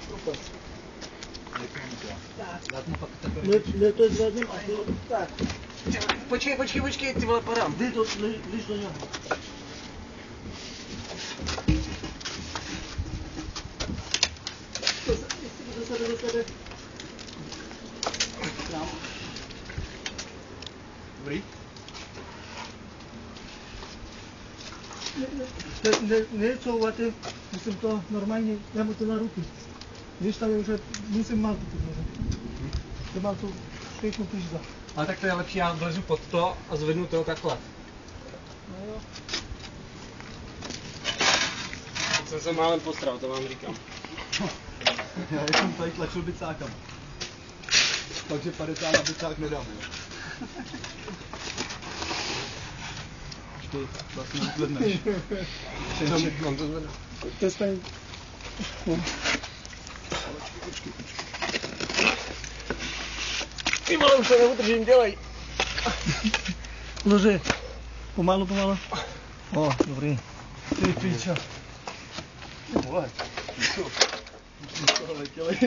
Super. Ne, to zvednem a ty... Tak. Počkej, ty vole, padám. Jdi to, líž do něho. Do sebe. Dobrý? Necouváte, musím to normálně, já mu to na ruky. Víš, tam už musím malku to dělat. To mám tu špejku píšza. Ale tak to je lepší, já vlezu pod to a zvednu to takhle. No jo. Jsem se málem postral, to vám říkám. Já jsem tady tlačil bicákama. Takže 50 na bicák nedám, jo. Počkej, vlastně nezvedneš. Mám to zvednout. To je stejný. Počkej. Ty vole, už to neudržím, dělej. Loži. Pomalu. O, dobrý. Ty píča. Ty vole. Musím z toho letěli.